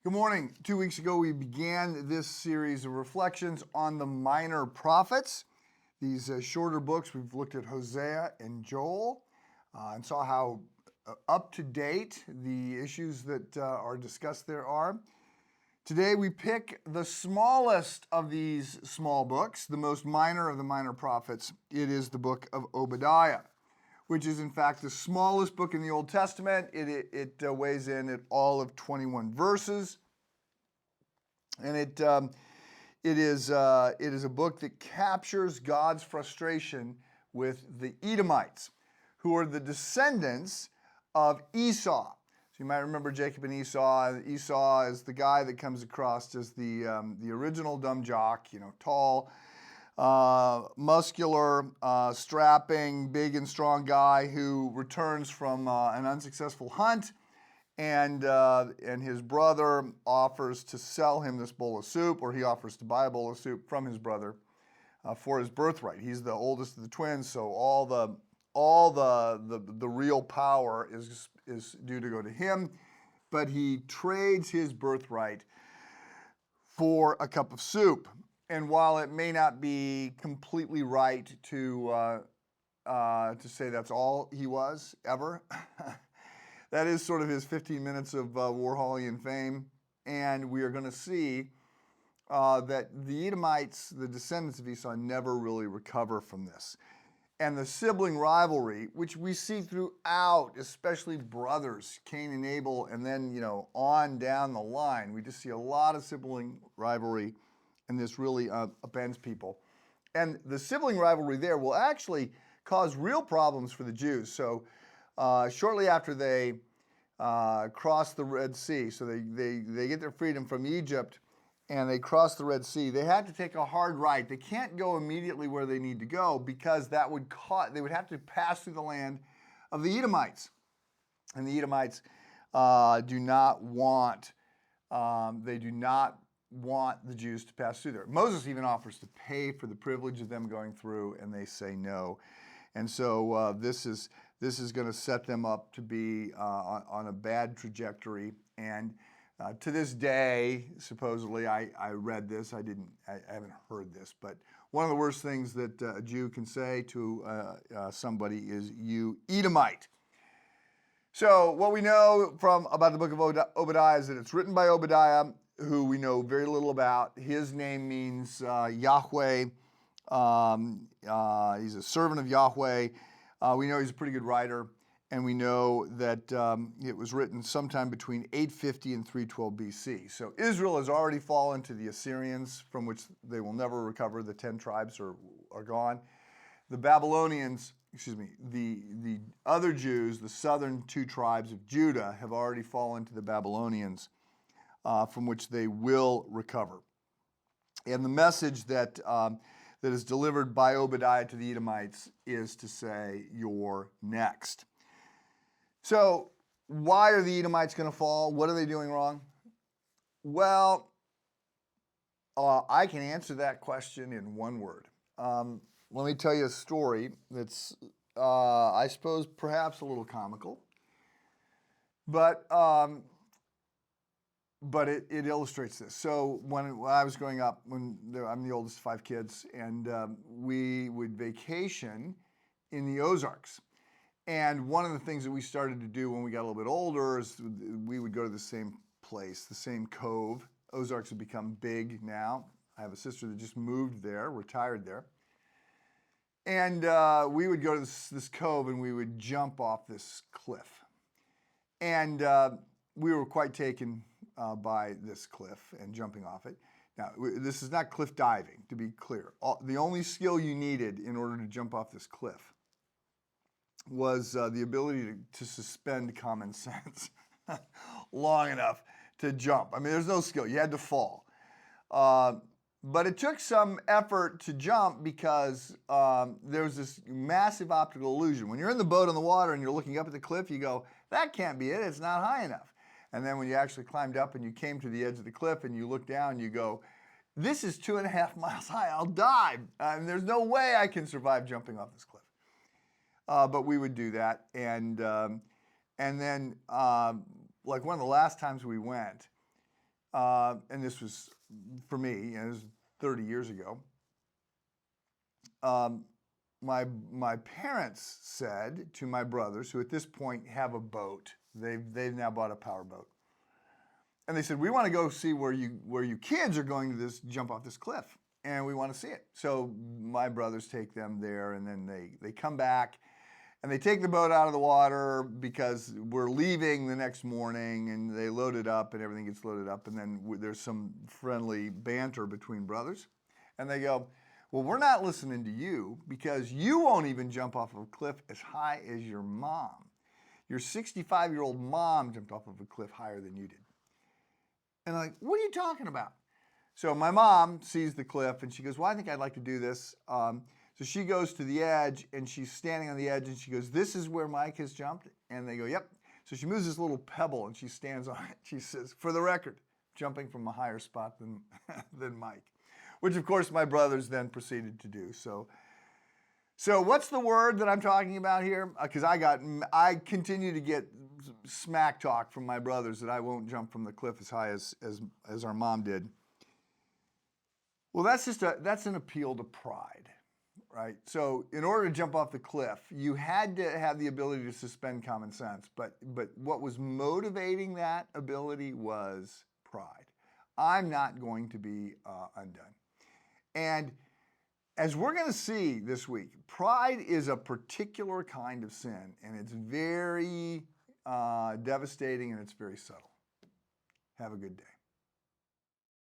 Good morning. 2 weeks ago, we began this series of reflections on the minor prophets. These shorter books, we've looked at Hosea and Joel and saw how up to date the issues that are discussed there are. Today, we pick the smallest of these small books, the most minor of the minor prophets. It is the book of Obadiah, which is in fact the smallest book in the Old Testament. It weighs in at all of 21 verses, and it is a book that captures God's frustration with the Edomites, who are the descendants of Esau. So you might remember Jacob and Esau. Esau is the guy that comes across as the original dumb jock, tall, muscular, strapping, big and strong guy who returns from an unsuccessful hunt, and his brother offers to sell him this bowl of soup, or he offers to buy a bowl of soup from his brother for his birthright. He's the oldest of the twins, so all the real power is due to go to him, but he trades his birthright for a cup of soup. And while it may not be completely right to say that's all he was ever, that is sort of his 15 minutes of Warholian fame. And we are going to see that the Edomites, the descendants of Esau, never really recover from this. And the sibling rivalry, which we see throughout, especially brothers, Cain and Abel, and then, on down the line, we just see a lot of sibling rivalry. And this really upends people. And the sibling rivalry there will actually cause real problems for the Jews. So shortly after they cross the Red Sea, so they get their freedom from Egypt, and they cross the Red Sea, they had to take a hard right. They can't go immediately where they need to go, because that would they would have to pass through the land of the Edomites. And the Edomites do not want the Jews to pass through there. Moses even offers to pay for the privilege of them going through, and they say no. And so this is going to set them up to be on a bad trajectory. And to this day, supposedly, I read this. I haven't heard this, but one of the worst things that a Jew can say to somebody is, "You Edomite." So what we know about the book of Obadiah is that it's written by Obadiah, who we know very little about. His name means Yahweh. He's a servant of Yahweh. We know he's a pretty good writer, and we know that it was written sometime between 850 and 312 BC. So Israel has already fallen to the Assyrians, from which they will never recover. The 10 tribes are gone. The Babylonians, the other Jews, the southern 2 tribes of Judah, have already fallen to the Babylonians, from which they will recover. And the message that is delivered by Obadiah to the Edomites is to say, "You're next." So why are the Edomites going to fall? What are they doing wrong? Well, I can answer that question in one word. Let me tell you a story that's, I suppose, perhaps a little comical, but it illustrates this. So when I was growing up, I'm the oldest of 5 kids, and we would vacation in the Ozarks. And one of the things that we started to do when we got a little bit older is we would go to the same place, the same cove. Ozarks have become big now. I have a sister that just moved there, retired there. And we would go to this cove, and we would jump off this cliff. And we were quite taken by this cliff and jumping off it. Now, this is not cliff diving, to be clear. The only skill you needed in order to jump off this cliff was the ability to suspend common sense long enough to jump. I mean, there's no skill. You had to fall. But it took some effort to jump, because there was this massive optical illusion. When you're in the boat on the water and you're looking up at the cliff, you go, "That can't be it. It's not high enough." And then when you actually climbed up and you came to the edge of the cliff and you look down, you go, "This is 2.5 miles high. I'll die. And there's no way I can survive jumping off this cliff." But we would do that. And then, like one of the last times we went, and this was for me, it was 30 years ago. My parents said to my brothers, who at this point have a boat, they've now bought a power boat, and they said, we want to go see where you kids are going to jump off this cliff, and we want to see it. So my brothers take them there, and then they come back, and they take the boat out of the water because we're leaving the next morning, and they load it up, and everything gets loaded up, and then there's some friendly banter between brothers, and they go, well, we're not listening to you because you won't even jump off of a cliff as high as your mom. Your 65-year-old mom jumped off of a cliff higher than you did. And I'm like, what are you talking about? So my mom sees the cliff and she goes, well, I think I'd like to do this. So she goes to the edge and she's standing on the edge and she goes, this is where Mike has jumped? And they go, yep. So she moves this little pebble and she stands on it. She says, for the record, jumping from a higher spot than Mike, which of course my brothers then proceeded to do. So what's the word that I'm talking about here? Because I continue to get smack talk from my brothers that I won't jump from the cliff as high as our mom did. Well, that's an appeal to pride, right? So in order to jump off the cliff, you had to have the ability to suspend common sense. But what was motivating that ability was pride. I'm not going to be undone. And as we're going to see this week, pride is a particular kind of sin, and it's very devastating and it's very subtle. Have a good day.